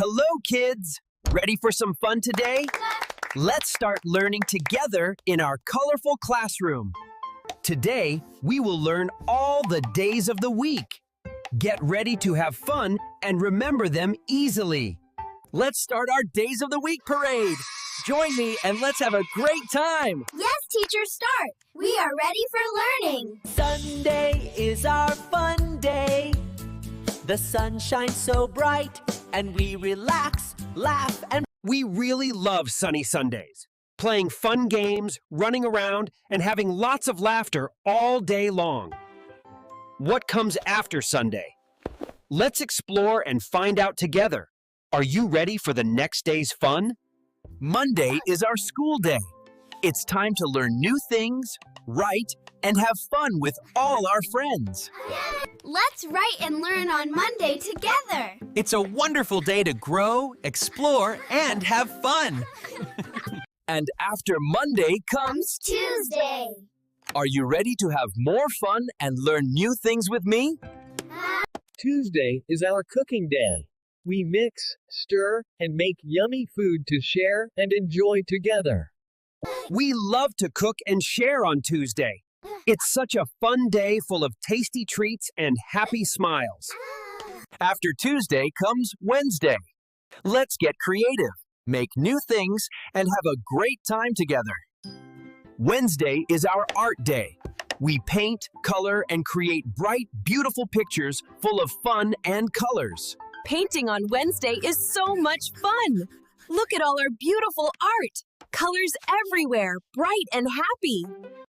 Hello, kids! Ready for some fun today? Let's start learning together in our colorful classroom. Today, we will learn all the days of the week. Get ready to have fun and remember them easily. Let's start our Days of the Week parade. Join me and let's have a great time. Yes, teacher, start. We are ready for learning. Sunday is our fun day. The sun shines so bright and we relax, laugh, and We really love sunny Sundays. Playing fun games, running around, and having lots of laughter all day long. What comes after Sunday? Let's explore and find out together. Are you ready for the next day's fun? Monday is our school day. It's time to learn new things, write, and have fun with all our friends. Let's write and learn on Monday together. It's a wonderful day to grow, explore, and have fun. And after Monday comes... Tuesday. Are you ready to have more fun and learn new things with me? Tuesday is our cooking day. We mix, stir, and make yummy food to share and enjoy together. We love to cook and share on Tuesday. It's such a fun day full of tasty treats and happy smiles. After Tuesday comes Wednesday. Let's get creative, make new things, and have a great time together. Wednesday is our art day. We paint, color, and create bright, beautiful pictures full of fun and colors. Painting on Wednesday is so much fun! Look at all our beautiful art! Colors everywhere, bright and happy!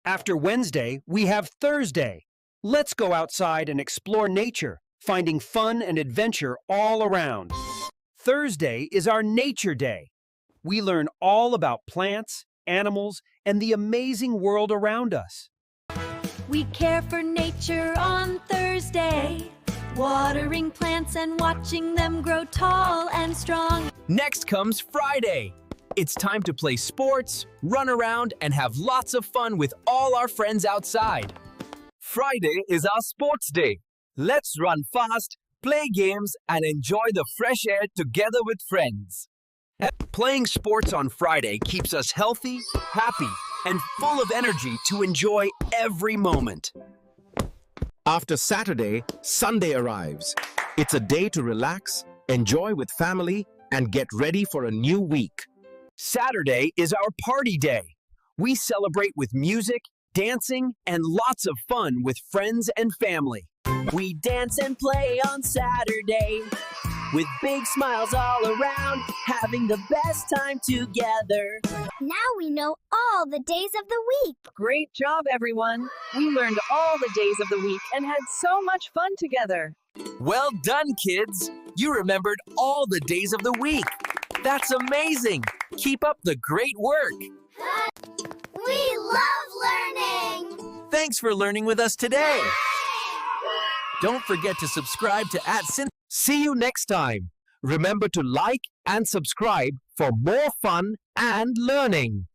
After Wednesday, we have Thursday. Let's go outside and explore nature, finding fun and adventure all around. Thursday is our Nature Day. We learn all about plants, animals, and the amazing world around us. we care for nature on Thursday. Watering plants and watching them grow tall and strong. Next comes Friday. It's time to play sports, run around, and have lots of fun with all our friends outside. Friday is our sports day. Let's run fast, play games, and enjoy the fresh air together with friends. Playing sports on Friday keeps us healthy, happy, and full of energy to enjoy every moment. After Saturday, Sunday arrives. It's a day to relax, enjoy with family, and get ready for a new week. Saturday is our party day. We celebrate with music, dancing, and lots of fun with friends and family. We dance and play on Saturday with big smiles all around, having the best time together. Now we know all the days of the week. Great job, everyone! We learned all the days of the week and had so much fun together. Well done, kids! You remembered all the days of the week. That's amazing! Keep up the great work! We love learning! Thanks for learning with us today. Don't forget to subscribe to @synthiverse. See you next time. Remember to like and subscribe for more fun and learning.